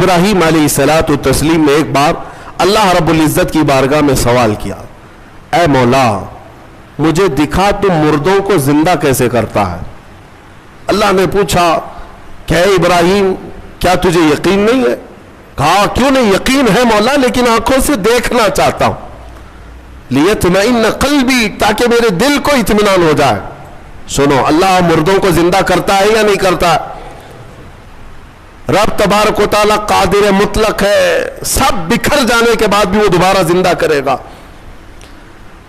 ابراہیم علیہ الصلوۃ والتسلیم نے ایک بار اللہ رب العزت کی بارگاہ میں سوال کیا، اے مولا مجھے دکھا تم مردوں کو زندہ کیسے کرتا ہے؟ اللہ نے پوچھا کہ اے ابراہیم کیا تجھے یقین نہیں ہے؟ کہا کیوں نہیں، یقین ہے مولا، لیکن آنکھوں سے دیکھنا چاہتا ہوں، لیطمئن قلبی، تاکہ میرے دل کو اطمینان ہو جائے۔ سنو، اللہ مردوں کو زندہ کرتا ہے یا نہیں کرتا؟ رب تبارک و تعالیٰ قادر مطلق ہے، سب بکھر جانے کے بعد بھی وہ دوبارہ زندہ کرے گا۔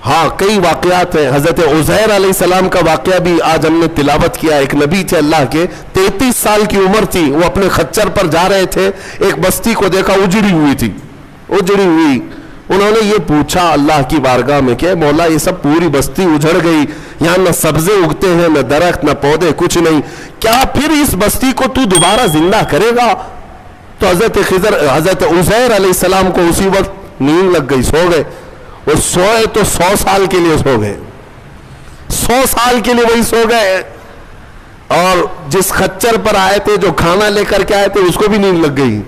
ہاں کئی واقعات ہیں، حضرت عزیر علیہ السلام کا واقعہ بھی آج ہم نے تلاوت کیا۔ ایک نبی تھے اللہ کے، 33 سال کی عمر تھی، وہ اپنے خچر پر جا رہے تھے، ایک بستی کو دیکھا اجڑی ہوئی تھی، اجڑی ہوئی۔ انہوں نے یہ پوچھا اللہ کی بارگاہ میں کہ مولا یہ سب پوری بستی اجڑ گئی، یہاں نہ سبزے اگتے ہیں، نہ درخت، نہ پودے، کچھ نہیں، کیا پھر اس بستی کو تو دوبارہ زندہ کرے گا؟ تو حضرت عزیر علیہ السلام کو اسی وقت نیند لگ گئی، سو گئے۔ وہ سوئے تو 100 سال کے لیے سو گئے، 100 سال کے لیے وہی سو گئے۔ اور جس خچر پر آئے تھے، جو کھانا لے کر کے آئے تھے، اس کو بھی نیند لگ گئی۔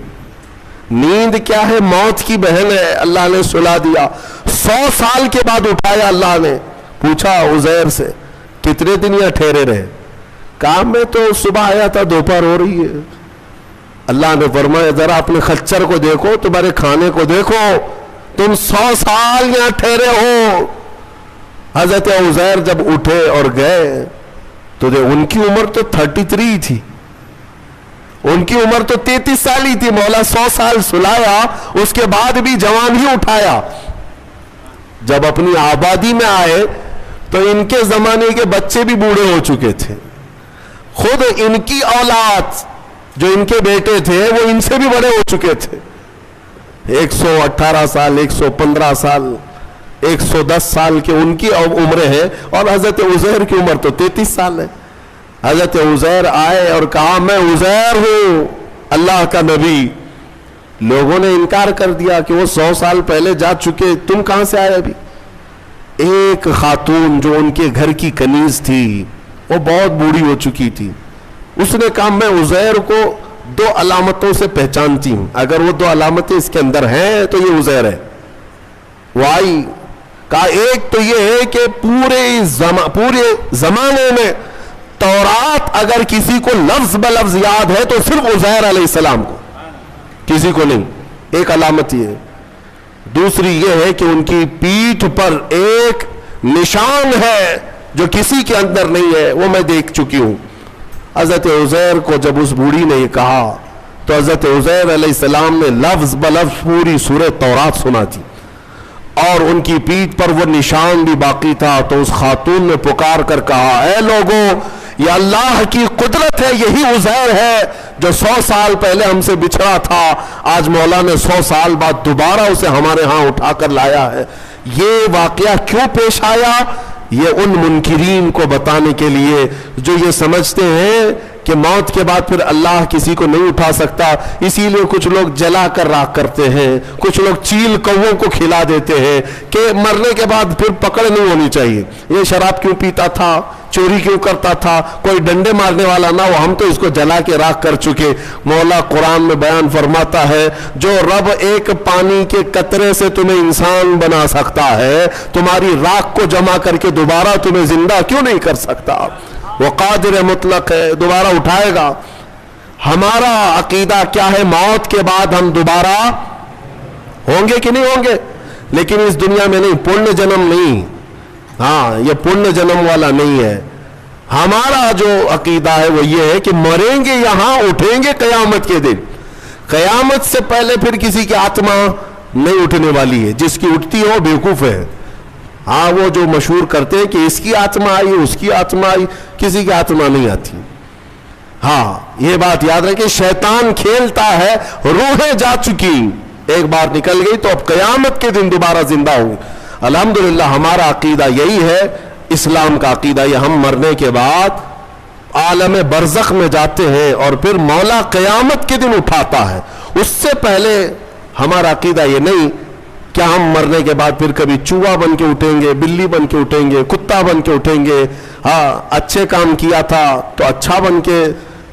نیند کیا ہے؟ موت کی بہن ہے، اللہ نے سلا دیا۔ 100 سال کے بعد اٹھایا اللہ نے، پوچھا عزیر سے کتنے دن یہاں ٹھہرے رہے؟ کہا میں تو صبح آیا تھا، دوپہر ہو رہی ہے۔ اللہ نے فرمایا ذرا اپنے خچر کو دیکھو، تمہارے کھانے کو دیکھو، تم 100 سال یہاں ٹھہرے ہو۔ حضرت عزیر جب اٹھے اور گئے تو ان کی عمر تو 33 تھی، ان کی عمر تو 33 سال ہی تھی۔ مولا 100 سال سلایا، اس کے بعد بھی جوان ہی اٹھایا۔ جب اپنی آبادی میں آئے تو ان کے زمانے کے بچے بھی بوڑھے ہو چکے تھے، خود ان کی اولاد جو ان کے بیٹے تھے وہ ان سے بھی بڑے ہو چکے تھے، 118 سال، 115 سال، 110 سال کے ان کی عمریں ہیں، اور حضرت عزیر کی عمر تو 33 سال ہے۔ حضرت عزیر آئے اور کہا میں عزیر ہوں، اللہ کا نبی۔ لوگوں نے انکار کر دیا کہ وہ 100 سال پہلے جا چکے، تم کہاں سے آئے ابھی؟ ایک خاتون جو ان کے گھر کی کنیز تھی، وہ بہت بوڑھی ہو چکی تھی، اس نے کہا میں عزیر کو 2 علامتوں سے پہچانتی ہوں، اگر وہ 2 علامتیں اس کے اندر ہیں تو یہ عزیر ہے۔ وہ آئی، کہا ایک تو یہ ہے کہ پورے زمانے میں تورات اگر کسی کو لفظ بلفظ یاد ہے تو صرف عزیر علیہ السلام کو، کسی کو نہیں، ایک علامت یہ ہے۔ دوسری یہ ہے کہ ان کی پیٹھ پر ایک نشان ہے جو کسی کے اندر نہیں ہے، وہ میں دیکھ چکی ہوں۔ حضرت عزیر کو جب اس بوڑھی نے یہ کہا تو حضرت عزیر علیہ السلام نے لفظ بلفظ پوری سورہ تورات سنا تھی، اور ان کی پیٹھ پر وہ نشان بھی باقی تھا۔ تو اس خاتون نے پکار کر کہا اے لوگو، یہ اللہ کی قدرت ہے، یہی عزیر ہے جو 100 سال پہلے ہم سے بچھڑا تھا، آج مولا نے 100 سال بعد دوبارہ اسے ہمارے ہاں اٹھا کر لایا ہے۔ یہ واقعہ کیوں پیش آیا؟ یہ ان منکرین کو بتانے کے لیے جو یہ سمجھتے ہیں کہ موت کے بعد پھر اللہ کسی کو نہیں اٹھا سکتا، اسی لیے کچھ لوگ جلا کر راکھ کرتے ہیں، کچھ لوگ چیل کووں کو کھلا دیتے ہیں کہ مرنے کے بعد پھر پکڑ نہیں ہونی چاہیے۔ یہ شراب کیوں پیتا تھا، چوری کیوں کرتا تھا، کوئی ڈنڈے مارنے والا نہ ہو، ہم تو اس کو جلا کے راکھ کر چکے۔ مولا قرآن میں بیان فرماتا ہے جو رب ایک پانی کے قطرے سے تمہیں انسان بنا سکتا ہے، تمہاری راکھ کو جمع کر کے دوبارہ تمہیں زندہ کیوں نہیں کر سکتا؟ وہ قادر مطلق ہے، دوبارہ اٹھائے گا۔ ہمارا عقیدہ کیا ہے؟ موت کے بعد ہم دوبارہ ہوں گے کہ نہیں ہوں گے، لیکن اس دنیا میں نہیں، پرن جنم نہیں، ہاں یہ پرن جنم والا نہیں ہے۔ ہمارا جو عقیدہ ہے وہ یہ ہے کہ مریں گے یہاں، اٹھیں گے قیامت کے دن۔ قیامت سے پہلے پھر کسی کی آتما نہیں اٹھنے والی ہے، جس کی اٹھتی ہو بیوقوف ہے۔ ہاں وہ جو مشہور کرتے ہیں کہ اس کی آتما آئی، اس کی آتما آئی، کسی کی آتما نہیں آتی۔ ہاں یہ بات یاد رکھیں، شیطان کھیلتا ہے، روحیں جا چکی، ایک بار نکل گئی تو اب قیامت کے دن دوبارہ زندہ ہوئی۔ الحمدللہ ہمارا عقیدہ یہی ہے، اسلام کا عقیدہ یہ، ہم مرنے کے بعد عالم برزخ میں جاتے ہیں اور پھر مولا قیامت کے دن اٹھاتا ہے۔ اس سے پہلے ہمارا عقیدہ یہ نہیں کیا ہم مرنے کے بعد پھر کبھی چوہا بن کے اٹھیں گے، بلی بن کے اٹھیں گے، کتا بن کے اٹھیں گے، ہاں اچھے کام کیا تھا تو اچھا بن کے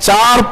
4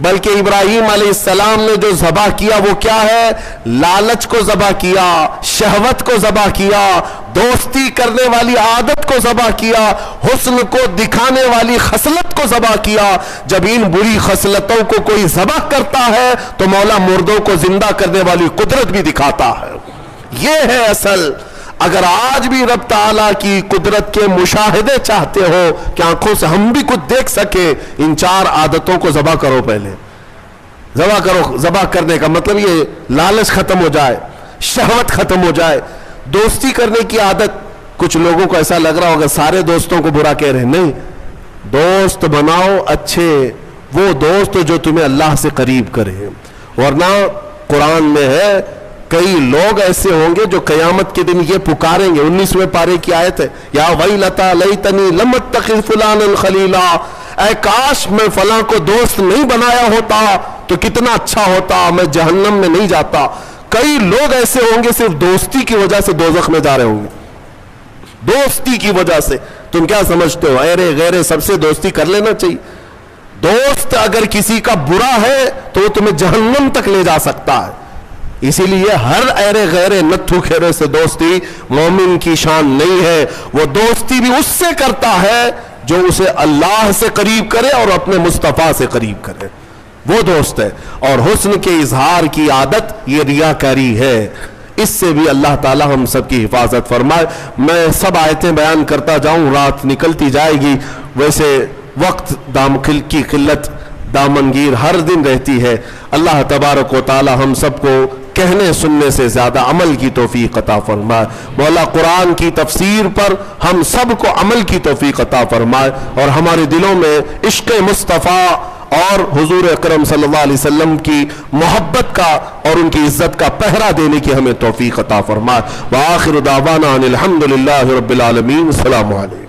بلکہ ابراہیم علیہ السلام نے جو ذبح کیا وہ کیا ہے؟ لالچ کو ذبح کیا، شہوت کو ذبح کیا، دوستی کرنے والی عادت کو ذبح کیا، حسن کو دکھانے والی خصلت کو ذبح کیا۔ جب ان بری خصلتوں کو کوئی ذبح کرتا ہے تو مولا مردوں کو زندہ کرنے والی قدرت بھی دکھاتا ہے۔ یہ ہے اصل۔ اگر آج بھی رب تعالیٰ کی قدرت کے مشاہدے چاہتے ہو کہ آنکھوں سے ہم بھی کچھ دیکھ سکے، ان 4 عادتوں کو ذبح کرو۔ پہلے ذبح کرو۔ ذبح کرنے کا مطلب یہ لالچ ختم ہو جائے، شہوت ختم ہو جائے، دوستی کرنے کی عادت۔ کچھ لوگوں کو ایسا لگ رہا ہوگا سارے دوستوں کو برا کہہ رہے ہیں، نہیں، دوست بناؤ اچھے، وہ دوست جو تمہیں اللہ سے قریب کرے۔ ورنہ قرآن میں ہے کئی لوگ ایسے ہوں گے جو قیامت کے دن یہ پکاریں گے، 19ویں پارے کی آیت ہے، یا ویلتا لیتنی لم اتخذ فلانا خلیلا، اے کاش میں فلاں کو دوست نہیں بنایا ہوتا تو کتنا اچھا ہوتا، میں جہنم میں نہیں جاتا۔ کئی لوگ ایسے ہوں گے صرف دوستی کی وجہ سے دوزخ میں جا رہے ہوں گے، دوستی کی وجہ سے۔ تم کیا سمجھتے ہو ایرے غیرے سب سے دوستی کر لینا چاہیے؟ دوست اگر کسی کا برا ہے تو وہ تمہیں جہنم تک لے جا سکتا ہے۔ اسی لیے ہر ایرے غیرے نتھو کھیرے سے دوستی مومن کی شان نہیں ہے۔ وہ دوستی بھی اس سے کرتا ہے جو اسے اللہ سے قریب کرے اور اپنے مصطفیٰ سے قریب کرے، وہ دوست ہے۔ اور حسن کے اظہار کی عادت یہ ریاکاری ہے، اس سے بھی اللہ تعالی ہم سب کی حفاظت فرمائے۔ میں سب آیتیں بیان کرتا جاؤں، رات نکلتی جائے گی، ویسے وقت کی قلت دامنگیر ہر دن رہتی ہے۔ اللہ تبارک و تعالی ہم سب کو کہنے سننے سے زیادہ عمل کی توفیق عطا فرمائے۔ مولا قرآن کی تفسیر پر ہم سب کو عمل کی توفیق عطا فرمائے، اور ہمارے دلوں میں عشق مصطفیٰ اور حضور اکرم صلی اللہ علیہ وسلم کی محبت کا اور ان کی عزت کا پہرا دینے کی ہمیں توفیق عطا فرمائے۔ وآخر دعوانا ان الحمد للہ رب العالمین۔ السلام علیکم۔